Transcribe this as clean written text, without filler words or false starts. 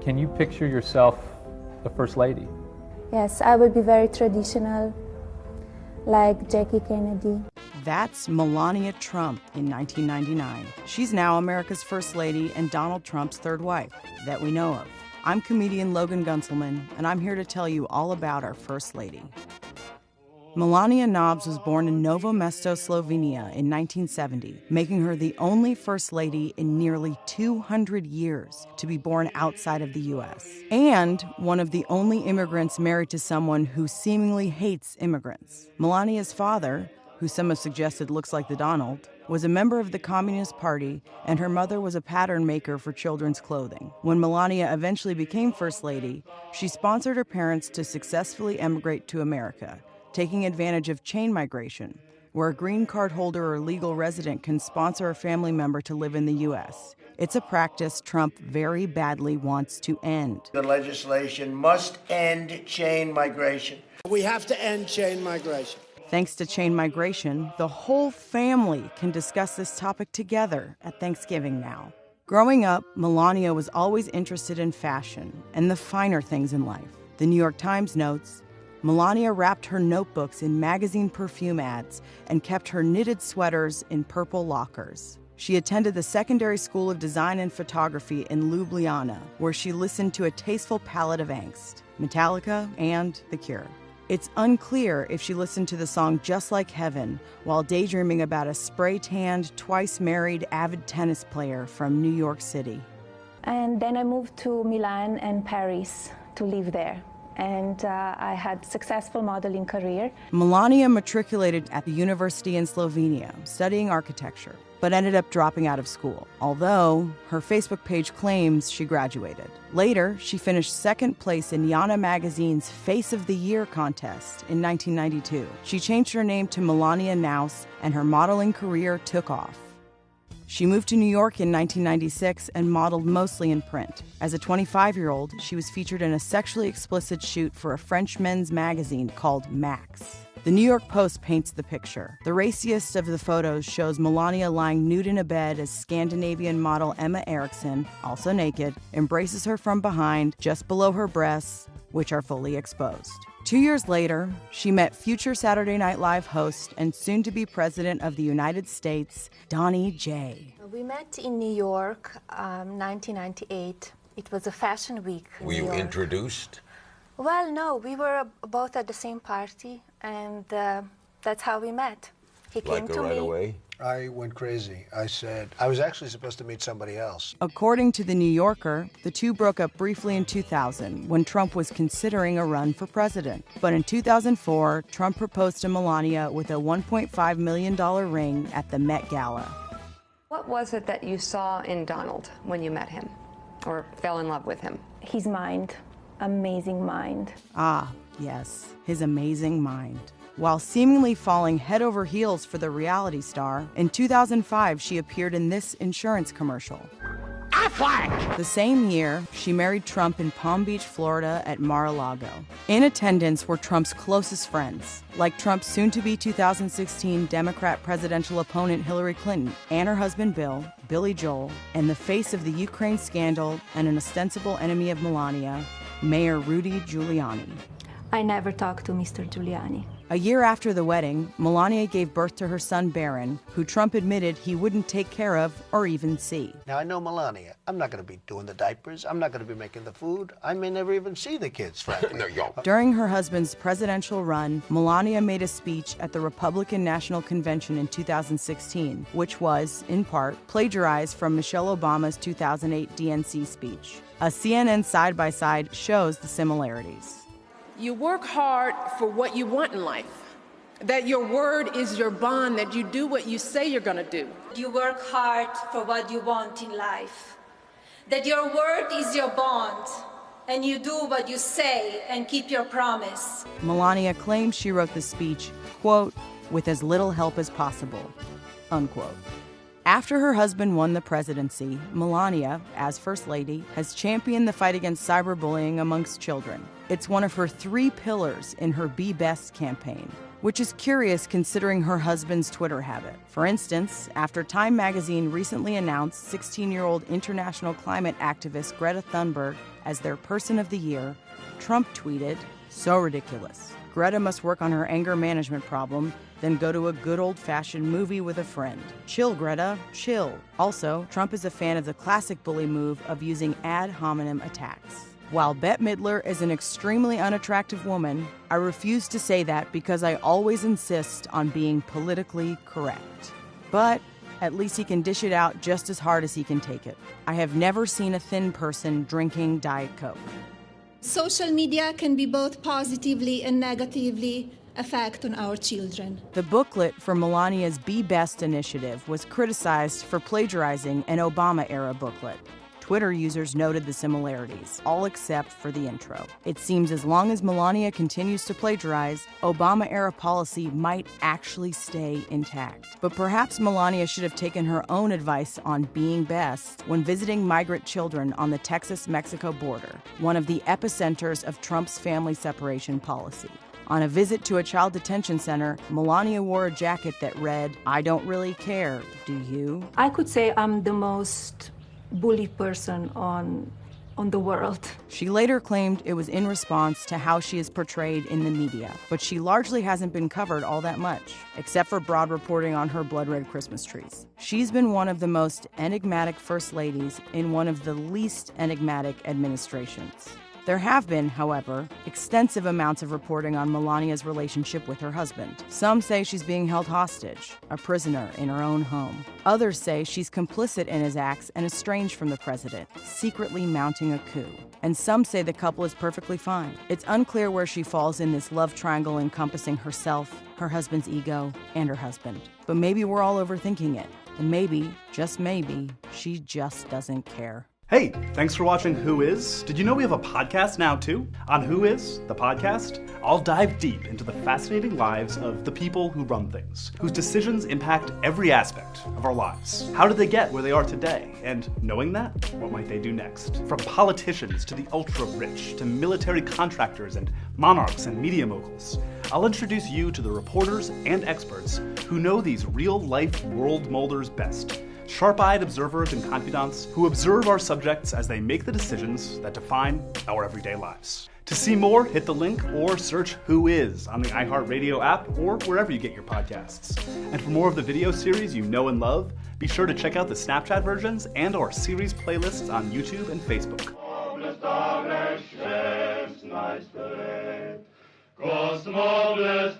Can you picture yourself the First Lady? Yes, I would be very traditional, like Jackie Kennedy. That's Melania Trump in 1999. She's now America's First Lady and Donald Trump's third wife that we know of. I'm comedian Logan Gunselman, and I'm here to tell you all about our First Lady. Melania Knobs was born in Novo Mesto, Slovenia in 1970, making her the only First Lady in nearly 200 years to be born outside of the U.S. and one of the only immigrants married to someone who seemingly hates immigrants. Melania's father, who some have suggested looks like the Donald, was a member of the Communist Party, and her mother was a pattern maker for children's clothing. When Melania eventually became First Lady, she sponsored her parents to successfully emigrate to America, taking advantage of chain migration, where a green card holder or legal resident can sponsor a family member to live in the U.S. It's a practice Trump very badly wants to end. The legislation must end chain migration. We have to end chain migration. Thanks to chain migration, the whole family can discuss this topic together at Thanksgiving now. Growing up, Melania was always interested in fashion and the finer things in life. The New York Times notes, Melania wrapped her notebooks in magazine perfume ads and kept her knitted sweaters in purple lockers. She attended the Secondary School of Design and Photography in Ljubljana, where she listened to a tasteful palette of angst, Metallica and The Cure. It's unclear if she listened to the song Just Like Heaven while daydreaming about a spray-tanned, twice-married, avid tennis player from New York City. And then I moved to Milan and Paris to live there. And I had a successful modeling career. Melania matriculated at the university in Slovenia, studying architecture, but ended up dropping out of school, although her Facebook page claims she graduated. Later, she finished second place in Yana magazine's Face of the Year contest in 1992. She changed her name to Melania Naus, and her modeling career took off. She moved to New York in 1996 and modeled mostly in print. As a 25-year-old, she was featured in a sexually explicit shoot for a French men's magazine called Max. The New York Post paints the picture. The raciest of the photos shows Melania lying nude in a bed as Scandinavian model Emma Eriksson, also naked, embraces her from behind, just below her breasts, which are fully exposed. 2 years later, she met future Saturday Night Live host and soon-to-be president of the United States, Donnie J. We met in New York, 1998. It was a fashion week in Were New you York. introduced? Well, no, we were both at the same party, and that's how we met. He came to right me. away? I went crazy. I said, I was actually supposed to meet somebody else. According to The New Yorker, the two broke up briefly in 2000 when Trump was considering a run for president. But in 2004, Trump proposed to Melania with a $1.5 million ring at the Met Gala. What was it that you saw in Donald when you met him or fell in love with him? His mind, amazing mind. Ah, yes, his amazing mind. While seemingly falling head over heels for the reality star, in 2005 she appeared in this insurance commercial. The same year, she married Trump in Palm Beach, Florida at Mar-a-Lago. In attendance were Trump's closest friends, like Trump's soon-to-be 2016 Democrat presidential opponent Hillary Clinton, and her husband Bill, Billy Joel, and the face of the Ukraine scandal and an ostensible enemy of Melania, Mayor Rudy Giuliani. I never talked to Mr. Giuliani. A year after the wedding, Melania gave birth to her son Barron, who Trump admitted he wouldn't take care of or even see. Now, I know Melania. I'm not going to be doing the diapers. I'm not going to be making the food. I may never even see the kids, frankly. No, yo. During her husband's presidential run, Melania made a speech at the Republican National Convention in 2016, which was, in part, plagiarized from Michelle Obama's 2008 DNC speech. A CNN side-by-side shows the similarities. You work hard for what you want in life, that your word is your bond, that you do what you say you're going to do. You work hard for what you want in life, that your word is your bond, and you do what you say and keep your promise. Melania claims she wrote the speech, quote, with as little help as possible, unquote. After her husband won the presidency, Melania, as First Lady, has championed the fight against cyberbullying amongst children. It's one of her 3 pillars in her Be Best campaign, which is curious considering her husband's Twitter habit. For instance, after Time magazine recently announced 16-year-old international climate activist Greta Thunberg as their Person of the Year, Trump tweeted, "So ridiculous. Greta must work on her anger management problem, then go to a good old-fashioned movie with a friend. Chill, Greta, chill." Also, Trump is a fan of the classic bully move of using ad hominem attacks. While Bette Midler is an extremely unattractive woman, I refuse to say that because I always insist on being politically correct. But at least he can dish it out just as hard as he can take it. I have never seen a thin person drinking Diet Coke. Social media can be both positively and negatively effect on our children. The booklet for Melania's Be Best initiative was criticized for plagiarizing an Obama-era booklet. Twitter users noted the similarities, all except for the intro. It seems as long as Melania continues to plagiarize, Obama-era policy might actually stay intact. But perhaps Melania should have taken her own advice on being best when visiting migrant children on the Texas-Mexico border, one of the epicenters of Trump's family separation policy. On a visit to a child detention center, Melania wore a jacket that read, "I don't really care, do you?" I could say I'm the most bullied person on the world. She later claimed it was in response to how she is portrayed in the media, but she largely hasn't been covered all that much, except for broad reporting on her blood-red Christmas trees. She's been one of the most enigmatic first ladies in one of the least enigmatic administrations. There have been, however, extensive amounts of reporting on Melania's relationship with her husband. Some say she's being held hostage, a prisoner in her own home. Others say she's complicit in his acts and estranged from the president, secretly mounting a coup. And some say the couple is perfectly fine. It's unclear where she falls in this love triangle encompassing herself, her husband's ego, and her husband. But maybe we're all overthinking it. And maybe, just maybe, she just doesn't care. Hey, thanks for watching Who Is? Did you know we have a podcast now too? On Who Is, the podcast, I'll dive deep into the fascinating lives of the people who run things, whose decisions impact every aspect of our lives. How did they get where they are today? And knowing that, what might they do next? From politicians to the ultra-rich, to military contractors and monarchs and media moguls, I'll introduce you to the reporters and experts who know these real-life world molders best. Sharp-eyed observers and confidants who observe our subjects as they make the decisions that define our everyday lives. To see more, hit the link or search Who Is on the iHeartRadio app or wherever you get your podcasts. And for more of the video series you know and love, be sure to check out the Snapchat versions and our series playlists on YouTube and Facebook. Kosmobles